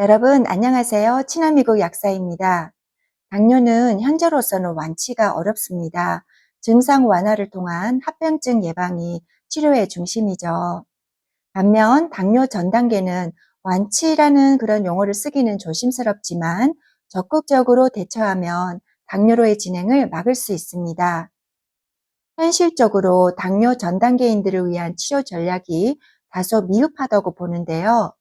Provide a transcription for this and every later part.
여러분, 안녕하세요. 친환미국 약사입니다. 당뇨는 현재로서는 완치가 어렵습니다. 증상 완화를 통한 합병증 예방이 치료의 중심이죠. 반면 당뇨 전 단계는 완치라는 그런 용어를 쓰기는 조심스럽지만 적극적으로 대처하면 당뇨로의 진행을 막을 수 있습니다. 현실적으로 당뇨 전 단계인들을 위한 치료 전략이 다소 미흡하다고 보는데요.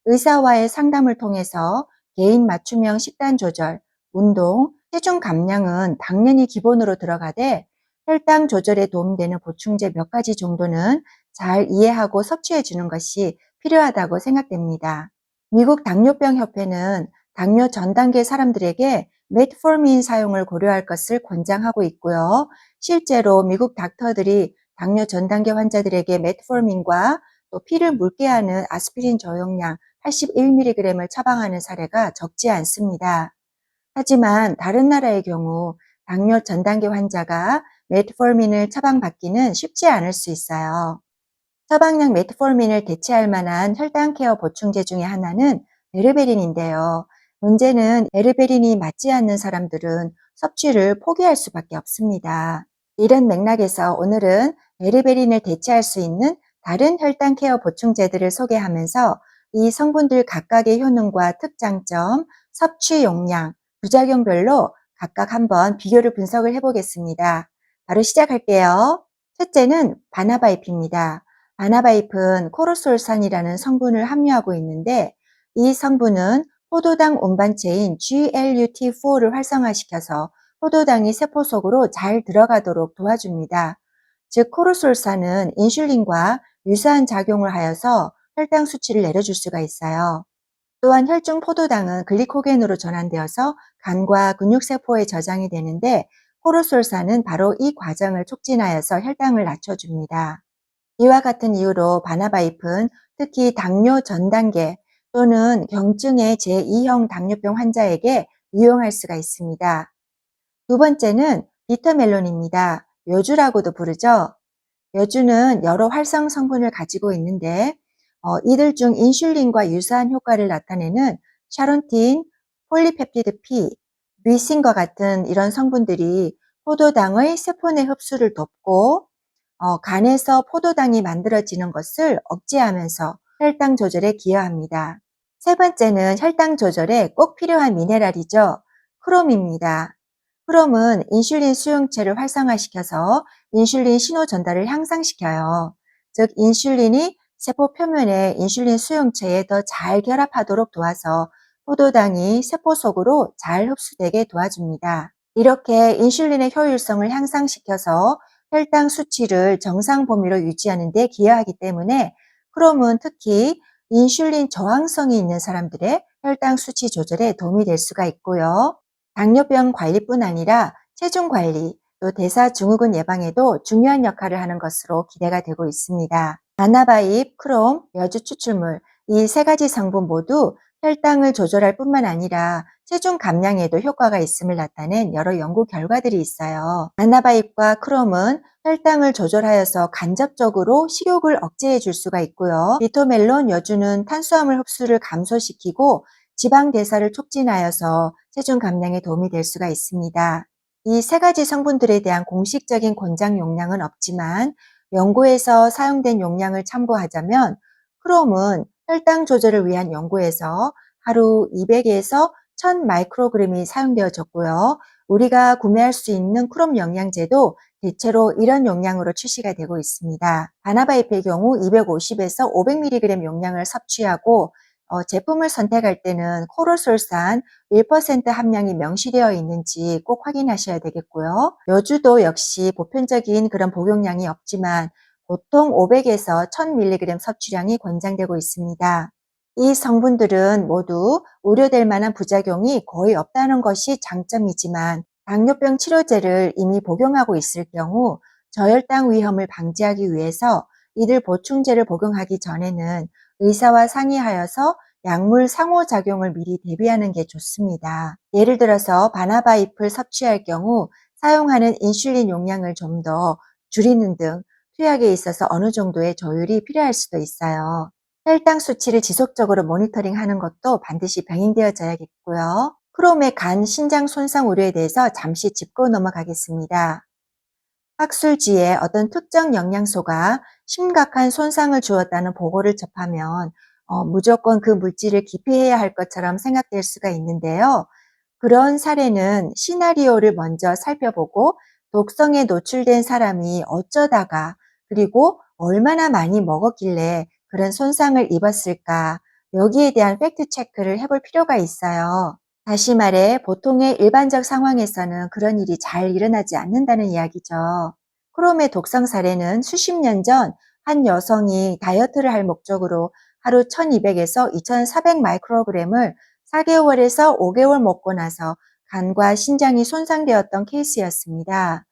의사와의 상담을 통해서 개인 맞춤형 식단 조절, 운동, 체중 감량은 당연히 기본으로 들어가되 혈당 조절에 도움되는 보충제 몇 가지 정도는 잘 이해하고 섭취해 주는 것이 필요하다고 생각됩니다. 미국 당뇨병 협회는 당뇨 전 단계 사람들에게 메트포르민 사용을 고려할 것을 권장하고 있고요. 실제로 미국 닥터들이 당뇨 전 단계 환자들에게 메트포르민과 또 피를 묽게 하는 아스피린 저용량 81mg을 처방하는 사례가 적지 않습니다. 하지만 다른 나라의 경우 당뇨 전 단계 환자가 메트포르민을 처방받기는 쉽지 않을 수 있어요. 처방약 메트포르민을 대체할 만한 혈당 케어 보충제 중에 하나는 베르베린인데요. 문제는 베르베린이 맞지 않는 사람들은 섭취를 포기할 수밖에 없습니다. 이런 맥락에서 오늘은 베르베린을 대체할 수 있는 다른 혈당 케어 보충제들을 소개하면서 이 성분들 각각의 효능과 특장점, 섭취 용량, 부작용별로 각각 한번 비교를 분석을 해보겠습니다. 바로 시작할게요. 첫째는 바나바이프입니다. 바나바잎은 코르솔산이라는 성분을 함유하고 있는데 이 성분은 포도당 운반체인 GLUT4를 활성화시켜서 포도당이 세포 속으로 잘 들어가도록 도와줍니다. 즉 코르솔산은 인슐린과 유사한 작용을 하여서 혈당 수치를 내려줄 수가 있어요. 또한 혈중 포도당은 글리코겐으로 전환되어서 간과 근육세포에 저장이 되는데 코르솔산은 바로 이 과정을 촉진하여서 혈당을 낮춰줍니다. 이와 같은 이유로 바나바잎은 특히 당뇨 전 단계 또는 경증의 제2형 당뇨병 환자에게 유용할 수가 있습니다. 두 번째는 비터멜론입니다. 묘주라고도 부르죠. 묘주는 여러 활성 성분을 가지고 있는데 이들 중 인슐린과 유사한 효과를 나타내는 샤론틴, 폴리펩티드 P, 류신과 같은 이런 성분들이 포도당의 세포 내 흡수를 돕고 간에서 포도당이 만들어지는 것을 억제하면서 혈당 조절에 기여합니다. 세 번째는 혈당 조절에 꼭 필요한 미네랄이죠. 크롬입니다. 크롬은 인슐린 수용체를 활성화시켜서 인슐린 신호 전달을 향상시켜요. 즉 인슐린이 세포 표면의 인슐린 수용체에 더 잘 결합하도록 도와서 포도당이 세포 속으로 잘 흡수되게 도와줍니다. 이렇게 인슐린의 효율성을 향상시켜서 혈당 수치를 정상 범위로 유지하는 데 기여하기 때문에 크롬은 특히 인슐린 저항성이 있는 사람들의 혈당 수치 조절에 도움이 될 수가 있고요. 당뇨병 관리뿐 아니라 체중 관리, 또 대사증후군 예방에도 중요한 역할을 하는 것으로 기대가 되고 있습니다. 바나바잎, 크롬, 여주 추출물 이 세 가지 성분 모두 혈당을 조절할 뿐만 아니라 체중 감량에도 효과가 있음을 나타낸 여러 연구 결과들이 있어요. 바나바잎과 크롬은 혈당을 조절하여서 간접적으로 식욕을 억제해 줄 수가 있고요. 비토멜론, 여주는 탄수화물 흡수를 감소시키고 지방 대사를 촉진하여서 체중 감량에 도움이 될 수가 있습니다. 이 세 가지 성분들에 대한 공식적인 권장 용량은 없지만 연구에서 사용된 용량을 참고하자면 크롬은 혈당 조절을 위한 연구에서 하루 200에서 1000 마이크로그램이 사용되어졌고요. 우리가 구매할 수 있는 크롬 영양제도 대체로 이런 용량으로 출시가 되고 있습니다. 바나바잎의 경우 250에서 500mg 용량을 섭취하고 제품을 선택할 때는 코르솔산 1% 함량이 명시되어 있는지 꼭 확인하셔야 되겠고요. 여주도 역시 보편적인 그런 복용량이 없지만 보통 500에서 1000mg 섭취량이 권장되고 있습니다. 이 성분들은 모두 우려될 만한 부작용이 거의 없다는 것이 장점이지만 당뇨병 치료제를 이미 복용하고 있을 경우 저혈당 위험을 방지하기 위해서 이들 보충제를 복용하기 전에는 의사와 상의하여서 약물 상호작용을 미리 대비하는 게 좋습니다. 예를 들어서 바나바잎을 섭취할 경우 사용하는 인슐린 용량을 좀 더 줄이는 등 투약에 있어서 어느 정도의 조율이 필요할 수도 있어요. 혈당 수치를 지속적으로 모니터링하는 것도 반드시 병행되어져야겠고요. 크롬의 간, 신장 손상 우려에 대해서 잠시 짚고 넘어가겠습니다. 학술지에 어떤 특정 영양소가 심각한 손상을 주었다는 보고를 접하면 무조건 그 물질을 기피해야 할 것처럼 생각될 수가 있는데요. 그런 사례는 시나리오를 먼저 살펴보고 독성에 노출된 사람이 어쩌다가 그리고 얼마나 많이 먹었길래 그런 손상을 입었을까 여기에 대한 팩트 체크를 해볼 필요가 있어요. 다시 말해 보통의 일반적 상황에서는 그런 일이 잘 일어나지 않는다는 이야기죠. 크롬의 독성 사례는 수십 년 전 한 여성이 다이어트를 할 목적으로 하루 1200에서 2400 마이크로그램을 4개월에서 5개월 먹고 나서 간과 신장이 손상되었던 케이스였습니다.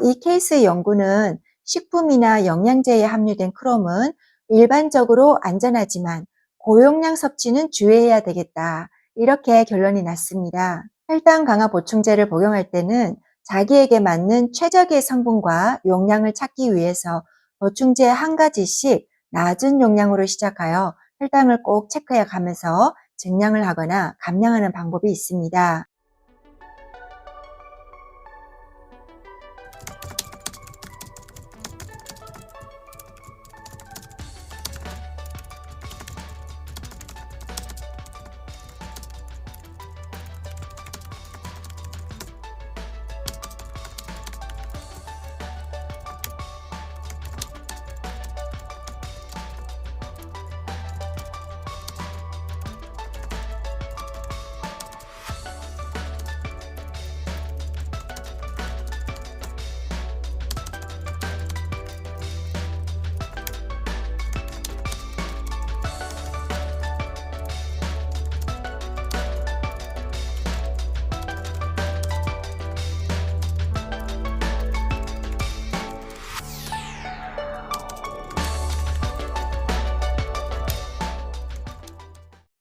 이 케이스의 연구는 식품이나 영양제에 함유된 크롬은 일반적으로 안전하지만 고용량 섭취는 주의해야 되겠다. 이렇게 결론이 났습니다. 혈당 강화 보충제를 복용할 때는 자기에게 맞는 최적의 성분과 용량을 찾기 위해서 보충제 한 가지씩 낮은 용량으로 시작하여 혈당을 꼭 체크해 가면서 증량을 하거나 감량하는 방법이 있습니다.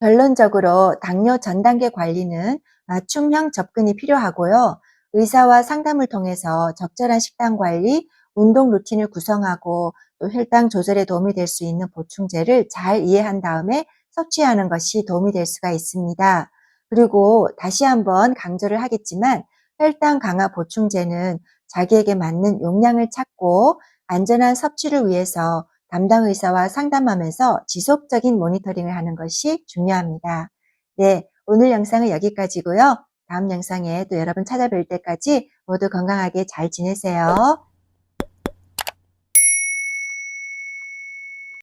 결론적으로 당뇨 전 단계 관리는 맞춤형 접근이 필요하고요. 의사와 상담을 통해서 적절한 식단 관리, 운동 루틴을 구성하고 또 혈당 조절에 도움이 될 수 있는 보충제를 잘 이해한 다음에 섭취하는 것이 도움이 될 수가 있습니다. 그리고 다시 한번 강조를 하겠지만 혈당 강화 보충제는 자기에게 맞는 용량을 찾고 안전한 섭취를 위해서 담당 의사와 상담하면서 지속적인 모니터링을 하는 것이 중요합니다. 네, 오늘 영상은 여기까지고요. 다음 영상에 또 여러분 찾아뵐 때까지 모두 건강하게 잘 지내세요.